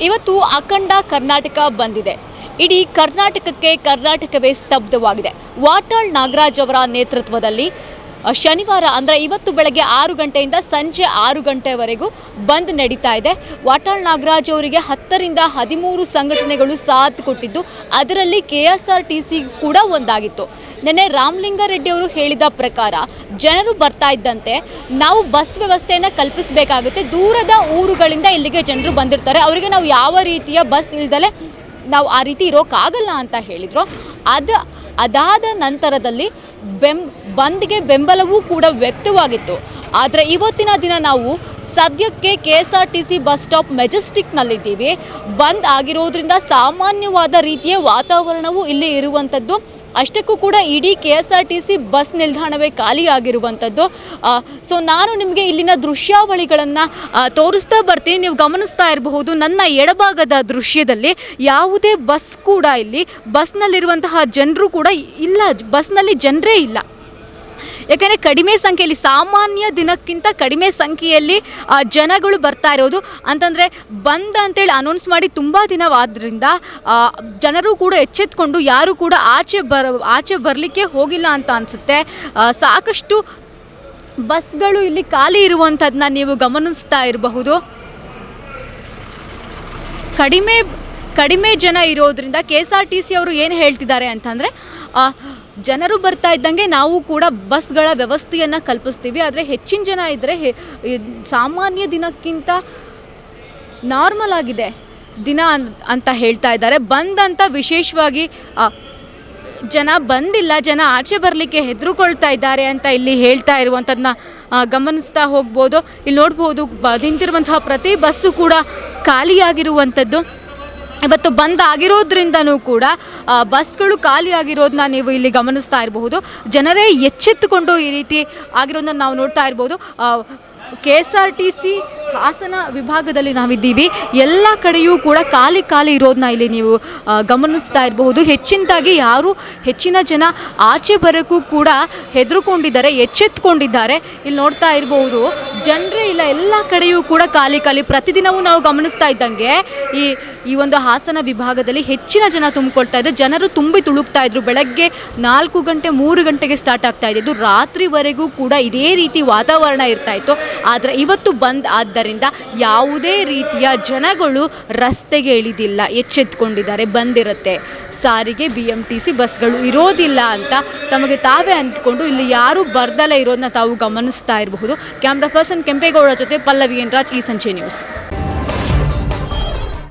ಇವತ್ತು ಅಖಂಡ ಕರ್ನಾಟಕ ಬಂದಿದೆ. ಇಡೀ ಕರ್ನಾಟಕವೇ ಸ್ತಬ್ಧವಾಗಿದೆ. ವಾಟಾಳ್ ನಾಗರಾಜ್ ಅವರ ನೇತೃತ್ವದಲ್ಲಿ ಶನಿವಾರ ಅಂದರೆ ಇವತ್ತು ಬೆಳಗ್ಗೆ 6 ಗಂಟೆಯಿಂದ ಸಂಜೆ 6 ಗಂಟೆವರೆಗೂ ಬಂದ್ ನಡೀತಾ ಇದೆ. ವಾಟಾಳ್ ನಾಗರಾಜ್ ಅವರಿಗೆ 10 ರಿಂದ 13 ಸಂಘಟನೆಗಳು ಸಾಥ್ ಕೊಟ್ಟಿದ್ದು, ಅದರಲ್ಲಿ KSRTC ಕೂಡ ಒಂದಾಗಿತ್ತು. ನಿನ್ನೆ ರಾಮಲಿಂಗಾರೆಡ್ಡಿ ಅವರು ಹೇಳಿದ ಪ್ರಕಾರ ಜನರು ಬರ್ತಾ ಇದ್ದಂತೆ ನಾವು ಬಸ್ ವ್ಯವಸ್ಥೆಯನ್ನು ಕಲ್ಪಿಸಬೇಕಾಗುತ್ತೆ. ದೂರದ ಊರುಗಳಿಂದ ಇಲ್ಲಿಗೆ ಜನರು ಬಂದಿರ್ತಾರೆ, ಅವರಿಗೆ ನಾವು ಯಾವ ರೀತಿಯ ಬಸ್ ಇಲ್ದಲೆ ನಾವು ಆ ರೀತಿ ಇರೋಕ್ಕಾಗಲ್ಲ ಅಂತ ಹೇಳಿದರು. ಅದಾದ ನಂತರದಲ್ಲಿ ಬಂದ್ಗೆ ಬೆಂಬಲವೂ ಕೂಡ ವ್ಯಕ್ತವಾಗಿತ್ತು. ಆದರೆ ಇವತ್ತಿನ ದಿನ ನಾವು ಸದ್ಯಕ್ಕೆ KSRTC ಬಸ್ ಸ್ಟಾಪ್ ಮೆಜೆಸ್ಟಿಕ್ನಲ್ಲಿದ್ದೀವಿ. ಬಂದ್ ಆಗಿರೋದ್ರಿಂದ ಸಾಮಾನ್ಯವಾದ ರೀತಿಯ ವಾತಾವರಣವೂ ಇಲ್ಲಿ ಇರುವಂಥದ್ದು. ಅಷ್ಟಕ್ಕೂ ಕೂಡ ಇಡೀ KSRTC ಬಸ್ ನಿಲ್ದಾಣವೇ ಖಾಲಿಯಾಗಿರುವಂಥದ್ದು. ಸೊ ನಾನು ನಿಮಗೆ ಇಲ್ಲಿನ ದೃಶ್ಯಾವಳಿಗಳನ್ನು ತೋರಿಸ್ತಾ ಬರ್ತೀನಿ. ನೀವು ಗಮನಿಸ್ತಾ ಇರಬಹುದು, ನನ್ನ ಎಡಭಾಗದ ದೃಶ್ಯದಲ್ಲಿ ಯಾವುದೇ ಬಸ್ ಕೂಡ ಇಲ್ಲಿ ಬಸ್ನಲ್ಲಿರುವಂತಹ ಜನರು ಕೂಡ ಇಲ್ಲ, ಬಸ್ನಲ್ಲಿ ಜನರೇ ಇಲ್ಲ. ಯಾಕೆಂದರೆ ಕಡಿಮೆ ಸಂಖ್ಯೆಯಲ್ಲಿ, ಸಾಮಾನ್ಯ ದಿನಕ್ಕಿಂತ ಕಡಿಮೆ ಸಂಖ್ಯೆಯಲ್ಲಿ ಜನಗಳು ಬರ್ತಾ ಇರೋದು. ಅಂತಂದರೆ ಬಂದ್ ಅಂತೇಳಿ ಅನೌನ್ಸ್ ಮಾಡಿ ತುಂಬ ದಿನವಾದ್ದರಿಂದ ಜನರು ಕೂಡ ಎಚ್ಚೆತ್ಕೊಂಡು ಯಾರು ಕೂಡ ಆಚೆ ಬರಲಿಕ್ಕೆ ಹೋಗಿಲ್ಲ ಅಂತ ಅನಿಸುತ್ತೆ. ಸಾಕಷ್ಟು ಬಸ್ಗಳು ಇಲ್ಲಿ ಖಾಲಿ ಇರುವಂಥದ್ದನ್ನ ನೀವು ಗಮನಿಸ್ತಾ ಇರಬಹುದು. ಕಡಿಮೆ ಜನ ಇರೋದ್ರಿಂದ KSRTC ಅವರು ಏನು ಹೇಳ್ತಿದ್ದಾರೆ ಅಂತಂದರೆ, ಜನರು ಬರ್ತಾ ಇದ್ದಂಗೆ ನಾವು ಕೂಡ ಬಸ್ಗಳ ವ್ಯವಸ್ಥೆಯನ್ನು ಕಲ್ಪಿಸ್ತೀವಿ. ಆದರೆ ಹೆಚ್ಚಿನ ಜನ ಇದ್ದರೆ ಸಾಮಾನ್ಯ ದಿನಕ್ಕಿಂತ ನಾರ್ಮಲ್ ಆಗಿದೆ ದಿನ ಅಂತ ಹೇಳ್ತಾ ಇದ್ದಾರೆ. ಬಂದಂತ ವಿಶೇಷವಾಗಿ ಜನ ಬಂದಿಲ್ಲ, ಜನ ಆಚೆ ಬರಲಿಕ್ಕೆ ಹೆದರುಕೊಳ್ತಾ ಇದ್ದಾರೆ ಅಂತ ಇಲ್ಲಿ ಹೇಳ್ತಾ ಇರುವಂಥದ್ದನ್ನ ಗಮನಿಸ್ತಾ ಹೋಗ್ಬೋದು. ಇಲ್ಲಿ ನೋಡ್ಬೋದು, ನಿಂತಿರುವಂತಹ ಪ್ರತಿ ಬಸ್ಸು ಕೂಡ ಖಾಲಿಯಾಗಿರುವಂಥದ್ದು. ಇವತ್ತು ಬಂದ್ ಆಗಿರೋದ್ರಿಂದನೂ ಕೂಡ ಬಸ್ಗಳು ಖಾಲಿಯಾಗಿರೋದನ್ನ ನೀವು ಇಲ್ಲಿ ಗಮನಿಸ್ತಾ ಇರಬಹುದು. ಜನರೇ ಎಚ್ಚೆತ್ತುಕೊಂಡು ಈ ರೀತಿ ಆಗಿರೋದನ್ನ ನಾವು ನೋಡ್ತಾ ಇರ್ಬೋದು. KSRTC ಹಾಸನ ವಿಭಾಗದಲ್ಲಿ ನಾವಿದ್ದೀವಿ. ಎಲ್ಲ ಕಡೆಯೂ ಕೂಡ ಖಾಲಿ ಇರೋದನ್ನ ಇಲ್ಲಿ ನೀವು ಗಮನಿಸ್ತಾ ಇರಬಹುದು. ಹೆಚ್ಚಿನ ಜನ ಆಚೆ ಬರೋಕ್ಕೂ ಕೂಡ ಹೆದರುಕೊಂಡಿದ್ದಾರೆ, ಎಚ್ಚೆತ್ಕೊಂಡಿದ್ದಾರೆ. ಇಲ್ಲಿ ನೋಡ್ತಾ ಇರಬಹುದು, ಜನರೇ ಇಲ್ಲ, ಎಲ್ಲ ಕಡೆಯೂ ಕೂಡ ಖಾಲಿ. ಪ್ರತಿದಿನವೂ ನಾವು ಗಮನಿಸ್ತಾ ಇದ್ದಂಗೆ ಈ ಒಂದು ಹಾಸನ ವಿಭಾಗದಲ್ಲಿ ಹೆಚ್ಚಿನ ಜನ ತುಂಬಿಕೊಳ್ತಾ ಇದ್ದಾರೆ. ಜನರು ತುಂಬಿ ತುಳುಕ್ತಾ ಇದ್ರು. ಬೆಳಗ್ಗೆ 4 ಗಂಟೆ 3 ಗಂಟೆಗೆ ಸ್ಟಾರ್ಟ್ ಆಗ್ತಾ ಇದ್ದು, ರಾತ್ರಿವರೆಗೂ ಕೂಡ ಇದೇ ರೀತಿ ವಾತಾವರಣ ಇರ್ತಾ ಇತ್ತು. ಆದರೆ ಇವತ್ತು ಬಂದ್ ಆದ್ದರಿಂದ ಯಾವುದೇ ರೀತಿಯ ಜನಗಳು ರಸ್ತೆಗೆ ಇಳಿದಿಲ್ಲ, ಎಚ್ಚೆತ್ಕೊಂಡಿದ್ದಾರೆ. ಬಂದಿರುತ್ತೆ, ಸಾರಿಗೆ BMTC ಬಸ್ಗಳು ಇರೋದಿಲ್ಲ ಅಂತ ತಮಗೆ ತಾವೇ ಅಂದ್ಕೊಂಡು ಇಲ್ಲಿ ಯಾರು ಬರ್ದಲೇ ಇರೋದನ್ನ ತಾವು ಗಮನಿಸ್ತಾ ಇರಬಹುದು. ಕ್ಯಾಮ್ರಾ ಪರ್ಸನ್ ಕೆಂಪೇಗೌಡ ಜೊತೆ ಪಲ್ಲವಿ ಎನ್ ರಾಜ್, ಈ ಸಂಚೆ ನ್ಯೂಸ್.